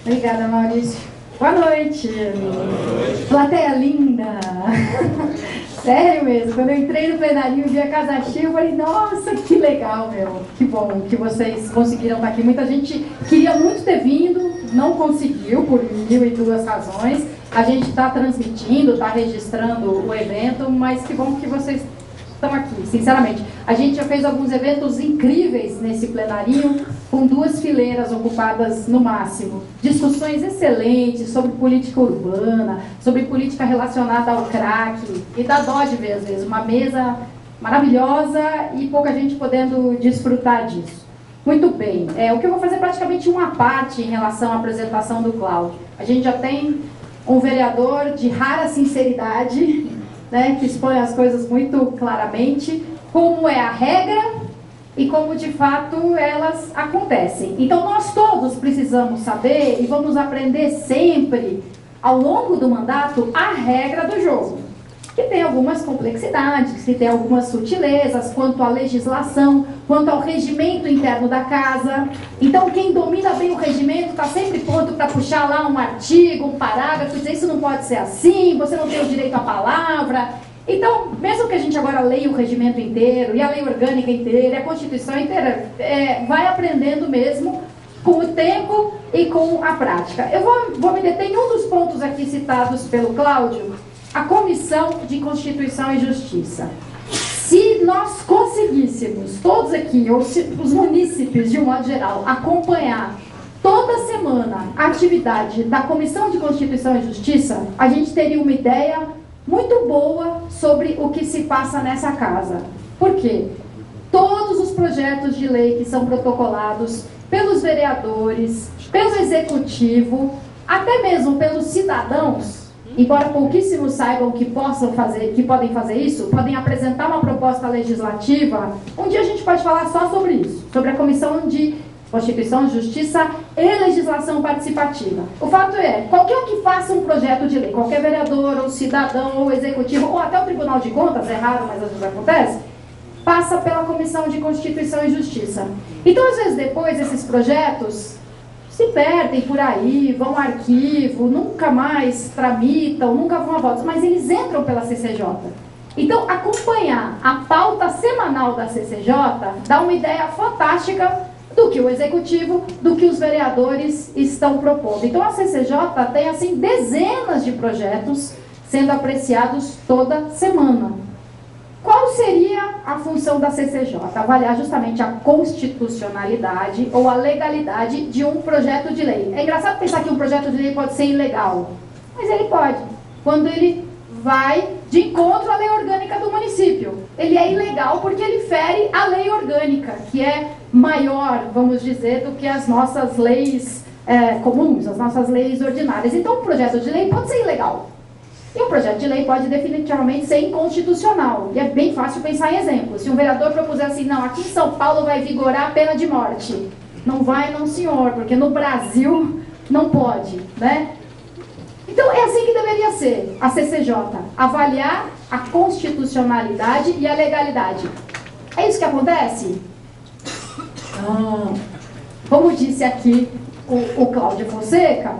Obrigada, Maurício. Boa noite. Plateia linda. Sério mesmo, quando eu entrei no plenário e vi a casa cheia, eu falei, nossa, que legal, meu. Que bom que vocês conseguiram estar aqui. Muita gente queria muito ter vindo, não conseguiu por 1002 razões. A gente está transmitindo, está registrando o evento, mas que bom que vocês estão aqui, sinceramente. A gente já fez alguns eventos incríveis nesse plenário, com 2 fileiras ocupadas no máximo. Discussões excelentes sobre política urbana, sobre política relacionada ao crack, e dá dó de ver, às vezes, uma mesa maravilhosa e pouca gente podendo desfrutar disso. Muito bem, o que eu vou fazer é praticamente uma parte em relação à apresentação do Cláudio. A gente já tem um vereador de rara sinceridade, né, que expõe as coisas muito claramente, como é a regra e como de fato elas acontecem. Então nós todos precisamos saber e vamos aprender sempre, ao longo do mandato, a regra do jogo, que tem algumas complexidades, que tem algumas sutilezas quanto à legislação, quanto ao regimento interno da casa. Então quem domina bem o regimento está sempre pronto para puxar lá um artigo, um parágrafo, dizer isso não pode ser assim, você não tem o direito à palavra. Então, mesmo que a gente agora leia o regimento inteiro, e a lei orgânica inteira, e a Constituição inteira, vai aprendendo mesmo com o tempo e com a prática. Eu vou me deter em um dos pontos aqui citados pelo Cláudio, a Comissão de Constituição e Justiça. Se nós conseguíssemos, todos aqui, ou os munícipes de um modo geral, acompanhar toda semana a atividade da Comissão de Constituição e Justiça, a gente teria uma ideia muito boa sobre o que se passa nessa casa. Por quê? Todos os projetos de lei que são protocolados pelos vereadores, pelo executivo, até mesmo pelos cidadãos, embora pouquíssimos saibam que podem fazer isso, podem apresentar uma proposta legislativa. Um dia a gente pode falar só sobre isso, sobre a Comissão de Constituição, Justiça e Legislação Participativa. O fato é, qualquer um que faça um projeto de lei, qualquer vereador, ou cidadão, ou executivo, ou até o Tribunal de Contas, é raro, mas às vezes acontece, passa pela Comissão de Constituição e Justiça. Então, às vezes, depois, esses projetos se perdem por aí, vão ao arquivo, nunca mais tramitam, nunca vão a votos, mas eles entram pela CCJ. Então, acompanhar a pauta semanal da CCJ dá uma ideia fantástica do que o executivo, do que os vereadores estão propondo. Então a CCJ tem assim dezenas de projetos sendo apreciados toda semana. Qual seria a função da CCJ? Avaliar justamente a constitucionalidade ou a legalidade de um projeto de lei. É engraçado pensar que um projeto de lei pode ser ilegal, mas ele pode, quando ele vai de encontro à lei orgânica do município. Ele é ilegal porque ele fere a lei orgânica, que é maior, vamos dizer, do que as nossas leis comuns, as nossas leis ordinárias. Então, um projeto de lei pode ser ilegal. E um projeto de lei pode definitivamente ser inconstitucional. E é bem fácil pensar em exemplos. Se um vereador propuser assim, não, aqui em São Paulo vai vigorar a pena de morte. Não vai, não senhor, porque no Brasil não pode, né? Então, é assim que deveria ser a CCJ, avaliar a constitucionalidade e a legalidade. É isso que acontece? Como disse aqui o Cláudio Fonseca,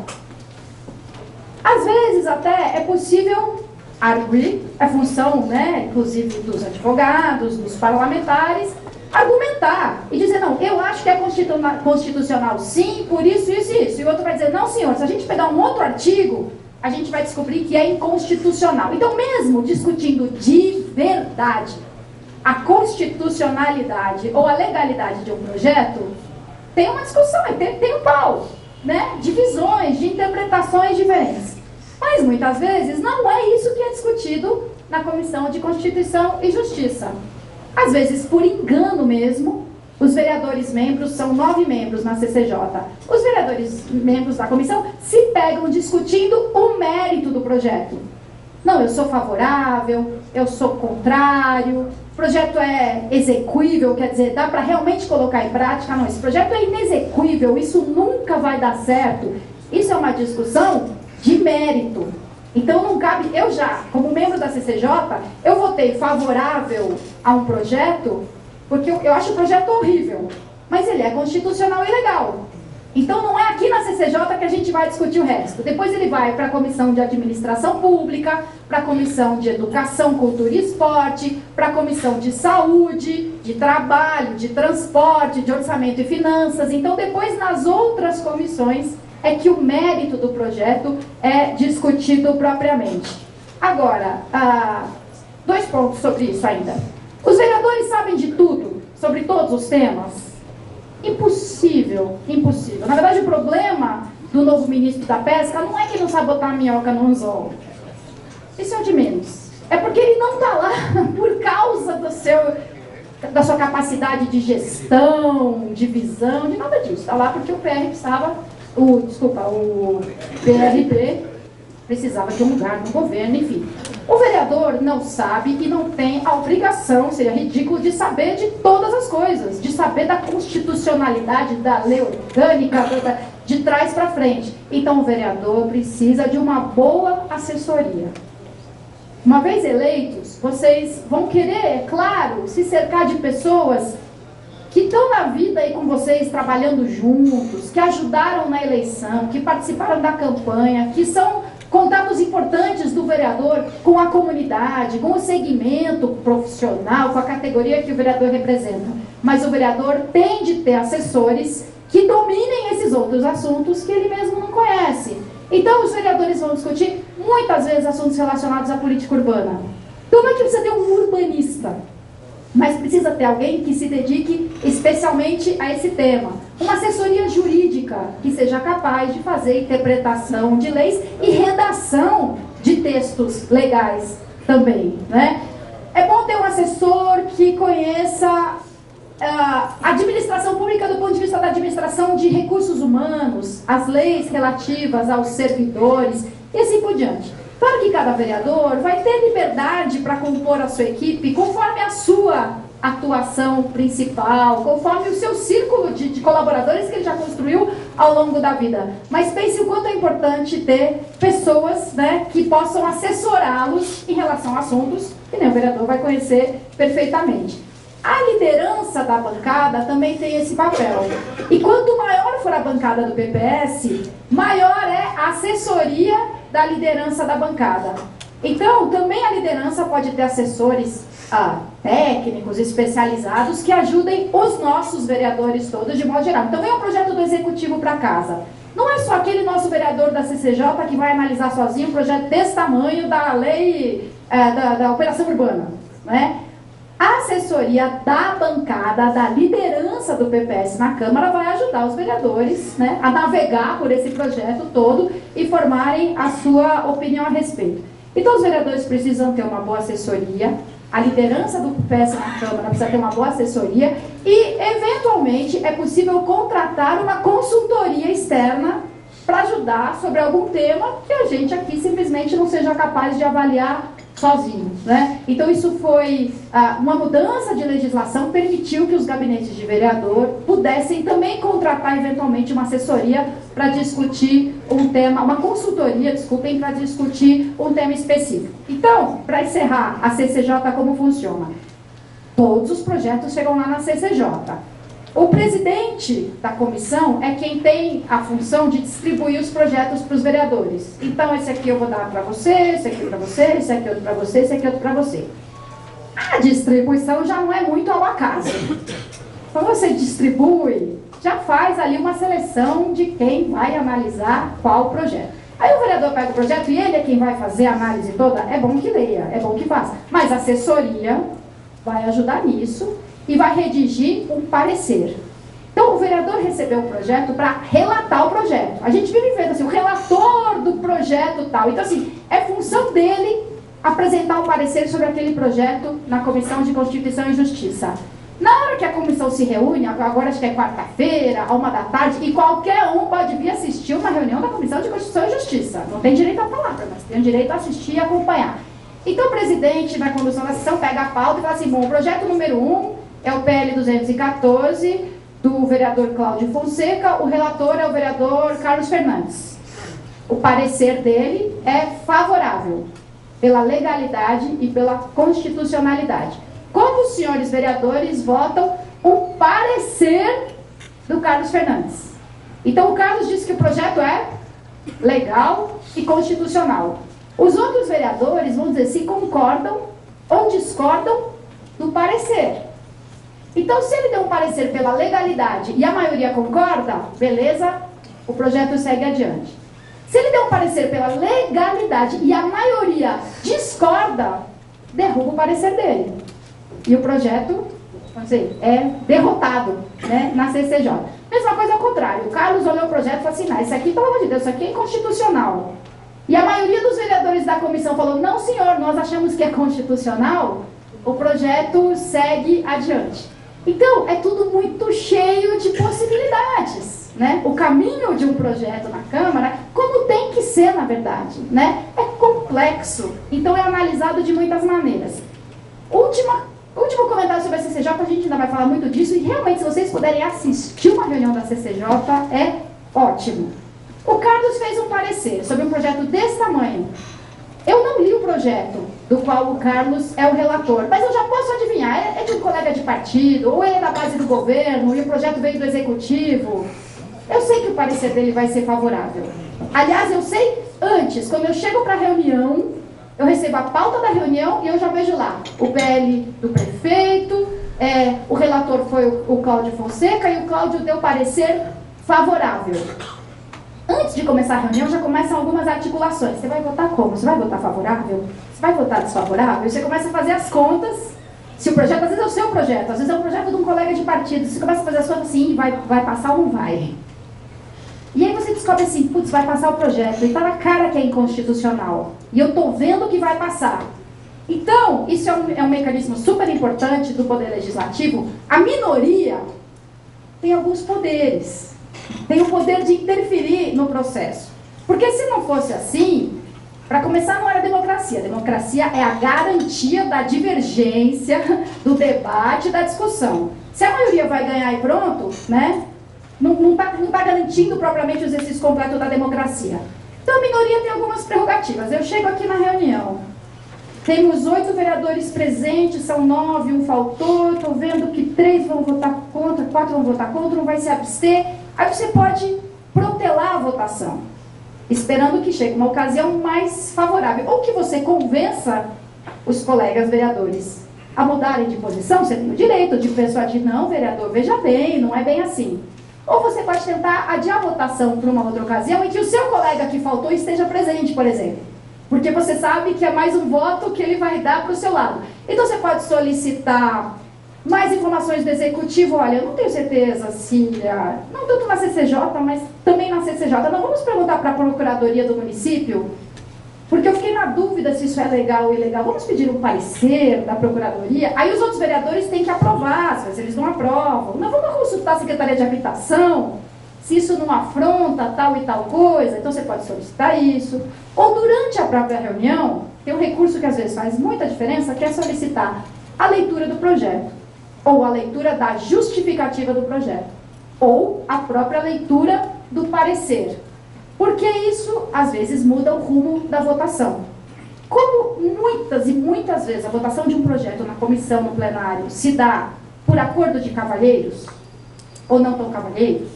às vezes até é possível arguir, é função, né, inclusive dos advogados, dos parlamentares, argumentar e dizer, não, eu acho que é constitucional sim, por isso, isso e isso. E o outro vai dizer, não senhor, se a gente pegar um outro artigo, a gente vai descobrir que é inconstitucional. Então, mesmo discutindo de verdade a constitucionalidade ou a legalidade de um projeto, tem uma discussão, tem um pau, né, de visões, de interpretações diferentes. Mas, muitas vezes, não é isso que é discutido na Comissão de Constituição e Justiça. Às vezes, por engano mesmo, os vereadores membros, são 9 membros na CCJ, os vereadores membros da comissão se pegam discutindo o mérito do projeto. Não, eu sou favorável, eu sou contrário, o projeto é execuível, quer dizer, dá para realmente colocar em prática? Não, esse projeto é inexequível, isso nunca vai dar certo. Isso é uma discussão de mérito. Então não cabe, eu já, como membro da CCJ, eu votei favorável a um projeto, porque eu acho o projeto horrível, mas ele é constitucional e legal. Então não é aqui na CCJ que a gente vai discutir o resto. Depois ele vai para a Comissão de Administração Pública, para a Comissão de Educação, Cultura e Esporte, para a Comissão de Saúde, de Trabalho, de Transporte, de Orçamento e Finanças. Então, depois, nas outras comissões, é que o mérito do projeto é discutido propriamente. Agora, 2 pontos sobre isso ainda. Os vereadores sabem de tudo, sobre todos os temas? Impossível, impossível. Na verdade, o problema do novo ministro da Pesca não é que não sabe botar a minhoca no anzol. Isso é o de menos. É porque ele não está lá por causa da sua capacidade de gestão, de visão, de nada disso. Está lá porque o PRB precisava de um lugar no governo, enfim. O vereador não sabe e não tem a obrigação, seria ridículo, de saber de todas as coisas, de saber da constitucionalidade, da lei orgânica, de trás para frente. Então o vereador precisa de uma boa assessoria. Uma vez eleitos, vocês vão querer, é claro, se cercar de pessoas que estão na vida aí com vocês, trabalhando juntos, que ajudaram na eleição, que participaram da campanha, que são contatos importantes do vereador com a comunidade, com o segmento profissional, com a categoria que o vereador representa. Mas o vereador tem de ter assessores que dominem esses outros assuntos que ele mesmo não conhece. Então os vereadores vão discutir muitas vezes assuntos relacionados à política urbana. Então não é que precisa ter um urbanista, mas precisa ter alguém que se dedique especialmente a esse tema. Uma assessoria jurídica que seja capaz de fazer interpretação de leis e redação de textos legais também, né? É bom ter um assessor que conheça a administração pública do ponto de vista da administração de recursos humanos, as leis relativas aos servidores e assim por diante. Claro que cada vereador vai ter liberdade para compor a sua equipe conforme a sua atuação principal, conforme o seu círculo de colaboradores que ele já construiu ao longo da vida. Mas pense o quanto é importante ter pessoas, né, que possam assessorá-los em relação a assuntos que nem o vereador vai conhecer perfeitamente. A liderança da bancada também tem esse papel. E quanto maior for a bancada do PPS, maior é a assessoria da liderança da bancada. Então, também a liderança pode ter assessores técnicos, especializados, que ajudem os nossos vereadores todos, de modo geral. Então, vem um projeto do Executivo para casa. Não é só aquele nosso vereador da CCJ que vai analisar sozinho um projeto desse tamanho da lei, da operação urbana, né? A assessoria da bancada, da liderança do PPS na Câmara vai ajudar os vereadores, né, a navegar por esse projeto todo e formarem a sua opinião a respeito. Então os vereadores precisam ter uma boa assessoria, a liderança do PPS na Câmara precisa ter uma boa assessoria e, eventualmente, é possível contratar uma consultoria externa para ajudar sobre algum tema que a gente aqui simplesmente não seja capaz de avaliar sozinho, né? Então isso foi uma mudança de legislação, permitiu que os gabinetes de vereador pudessem também contratar eventualmente uma assessoria para discutir um tema, uma consultoria, desculpem, para discutir um tema específico. Então, para encerrar, a CCJ como funciona? Todos os projetos chegam lá na CCJ. O presidente da comissão é quem tem a função de distribuir os projetos para os vereadores. Então, esse aqui eu vou dar para você, esse aqui para você, esse aqui outro para você, esse aqui outro para você. A distribuição já não é muito ao acaso. Quando você distribui, já faz ali uma seleção de quem vai analisar qual projeto. Aí o vereador pega o projeto e ele é quem vai fazer a análise toda. É bom que leia, é bom que faça. Mas a assessoria vai ajudar nisso e vai redigir um parecer. Então, o vereador recebeu o projeto para relatar o projeto. A gente vive vendo assim, o relator do projeto tal. Então, assim, é função dele apresentar um parecer sobre aquele projeto na Comissão de Constituição e Justiça. Na hora que a comissão se reúne, agora acho que é quarta-feira, 13h, e qualquer um pode vir assistir uma reunião da Comissão de Constituição e Justiça. Não tem direito à palavra, mas tem o direito a assistir e acompanhar. Então, o presidente, na condução da sessão, pega a pauta e fala assim, bom, o projeto número 1 é o PL 214, do vereador Cláudio Fonseca, o relator é o vereador Carlos Fernandes. O parecer dele é favorável, pela legalidade e pela constitucionalidade. Como os senhores vereadores votam o parecer do Carlos Fernandes? Então, o Carlos disse que o projeto legal e constitucional. Os outros vereadores vão dizer se concordam ou discordam do parecer. Então, se ele deu um parecer pela legalidade e a maioria concorda, beleza, o projeto segue adiante. Se ele deu um parecer pela legalidade e a maioria discorda, derruba o parecer dele. E o projeto, vamos dizer, é derrotado, né, na CCJ. Mesma coisa ao contrário. O Carlos olhou o projeto e falou assim, não, isso aqui, pelo amor de Deus, isso aqui é inconstitucional. E a maioria dos vereadores da comissão falou, não senhor, nós achamos que é constitucional, o projeto segue adiante. Então, é tudo muito cheio de possibilidades, né? O caminho de um projeto na Câmara, como tem que ser, na verdade, né? É complexo, então é analisado de muitas maneiras. Último comentário sobre a CCJ, a gente ainda vai falar muito disso, e realmente, se vocês puderem assistir uma reunião da CCJ, é ótimo. O Carlos fez um parecer sobre um projeto desse tamanho. Eu não li o projeto do qual o Carlos é o relator, mas eu já posso adivinhar, é de um colega de partido, ou ele é da base do governo, e o projeto veio do executivo. Eu sei que o parecer dele vai ser favorável. Aliás, eu sei antes, quando eu chego para a reunião, eu recebo a pauta da reunião e eu já vejo lá o PL do prefeito, o relator foi o Cláudio Fonseca e o Cláudio deu parecer favorável. Antes de começar a reunião, já começam algumas articulações. Você vai votar como? Você vai votar favorável? Você vai votar desfavorável? Você começa a fazer as contas. Se o projeto, às vezes é o seu projeto, às vezes é um projeto de um colega de partido. Você começa a fazer as contas assim, vai passar ou não vai? E aí você descobre assim, putz, vai passar o projeto. E tá na cara que é inconstitucional. E eu tô vendo que vai passar. Então, isso é um mecanismo super importante do Poder Legislativo. A minoria tem alguns poderes. Tem o poder de interferir no processo. Porque se não fosse assim, para começar, não era democracia. Democracia é a garantia da divergência, do debate, da discussão. Se a maioria vai ganhar e pronto, né, não tá garantindo propriamente o exercício completo da democracia. Então a minoria tem algumas prerrogativas. Eu chego aqui na reunião, temos 8 vereadores presentes, são 9, um faltou, estou vendo que 3 vão votar contra, 4 vão votar contra, um vai se abster. Aí você pode protelar a votação, esperando que chegue uma ocasião mais favorável. Ou que você convença os colegas vereadores a mudarem de posição, você tem o direito de persuadir, não, vereador, veja bem, não é bem assim. Ou você pode tentar adiar a votação para uma outra ocasião em que o seu colega que faltou esteja presente, por exemplo. Porque você sabe que é mais um voto que ele vai dar para o seu lado. Então você pode solicitar mais informações do executivo. Olha, eu não tenho certeza se, não tanto na CCJ, mas também na CCJ. Não vamos perguntar para a Procuradoria do município, porque eu fiquei na dúvida se isso é legal ou ilegal. Vamos pedir um parecer da Procuradoria. Aí os outros vereadores têm que aprovar, se eles não aprovam. Não, vamos consultar a Secretaria de Habitação, se isso não afronta tal e tal coisa. Então você pode solicitar isso. Ou durante a própria reunião, tem um recurso que às vezes faz muita diferença, que é solicitar a leitura do projeto, ou a leitura da justificativa do projeto, ou a própria leitura do parecer. Porque isso, às vezes, muda o rumo da votação. Como muitas e muitas vezes a votação de um projeto na comissão, no plenário, se dá por acordo de cavalheiros, ou não tão cavalheiros,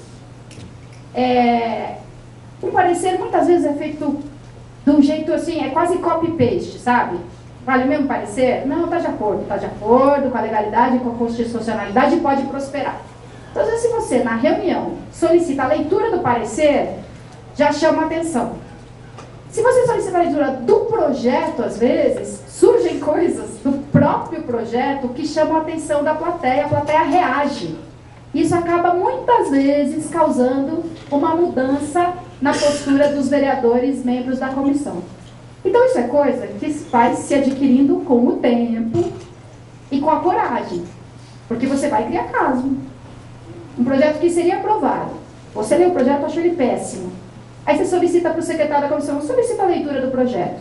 um parecer muitas vezes é feito de um jeito assim, é quase copy-paste, sabe? Vale o mesmo parecer? Não, está de acordo com a legalidade, com a constitucionalidade e pode prosperar. Então, às vezes, se você, na reunião, solicita a leitura do parecer, já chama atenção. Se você solicita a leitura do projeto, às vezes, surgem coisas do próprio projeto que chamam a atenção da plateia, a plateia reage. Isso acaba, muitas vezes, causando uma mudança na postura dos vereadores, membros da comissão. Então, isso é coisa que vai se adquirindo com o tempo e com a coragem. Porque você vai criar caso. Um projeto que seria aprovado. Você lê o projeto e achou ele péssimo. Aí você solicita para o secretário da comissão, solicita a leitura do projeto.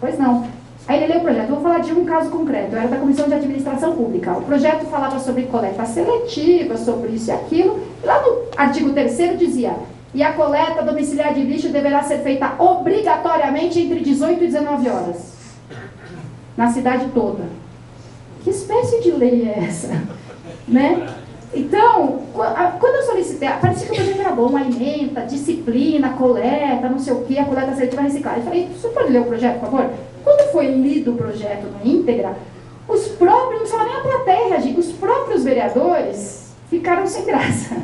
Pois não. Aí ele lê o projeto. Eu vou falar de um caso concreto. Eu era da Comissão de Administração Pública. O projeto falava sobre coleta seletiva, sobre isso e aquilo. E lá no artigo 3º dizia: e a coleta domiciliar de lixo deverá ser feita obrigatoriamente entre 18 e 19 horas. Na cidade toda. Que espécie de lei é essa? Né? Então, quando eu solicitei, parecia que o projeto era bom, alimenta, disciplina, coleta, não sei o que, a coleta seletiva reciclagem. Eu falei, você pode ler o projeto, por favor? Quando foi lido o projeto na íntegra, os próprios, não precisava nem a plateia reagir, os próprios vereadores ficaram sem graça.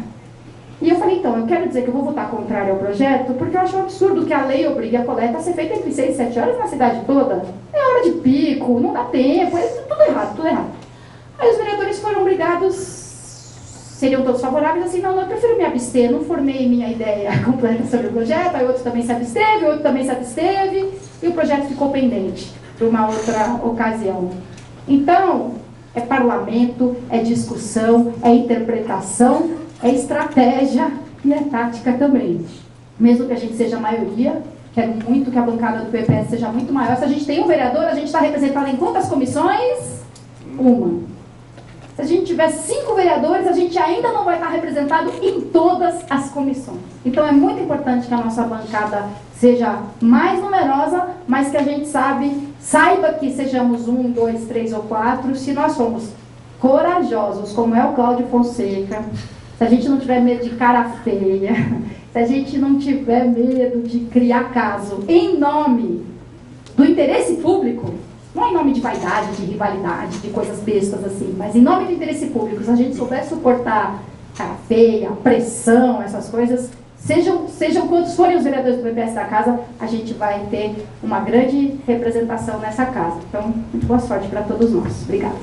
E eu falei, então, eu quero dizer que eu vou votar contrário ao projeto, porque eu acho um absurdo que a lei obrigue a coleta a ser feita entre 6 e 7 horas na cidade toda. É hora de pico, não dá tempo, é tudo errado, tudo errado. Aí os vereadores foram obrigados, seriam todos favoráveis, assim, não, eu prefiro me abster, não formei minha ideia completa sobre o projeto, aí outro também se absteve, outro também se absteve, e o projeto ficou pendente para uma outra ocasião. Então, é parlamento, é discussão, é interpretação, é estratégia e é tática também. Mesmo que a gente seja a maioria, quero muito que a bancada do PPS seja muito maior. Se a gente tem um vereador, a gente está representado em quantas comissões? Uma. Se a gente tiver 5 vereadores, a gente ainda não vai estar representado em todas as comissões. Então é muito importante que a nossa bancada seja mais numerosa, mas que a gente saiba que sejamos 1, 2, 3 ou 4, se nós formos corajosos, como é o Cláudio Fonseca, se a gente não tiver medo de cara feia, se a gente não tiver medo de criar caso em nome do interesse público, não em nome de vaidade, de rivalidade, de coisas bestas assim, mas em nome do interesse público, se a gente souber suportar cara feia, pressão, essas coisas, sejam quantos forem os vereadores do PPS da casa, a gente vai ter uma grande representação nessa casa. Então, muito boa sorte para todos nós. Obrigada.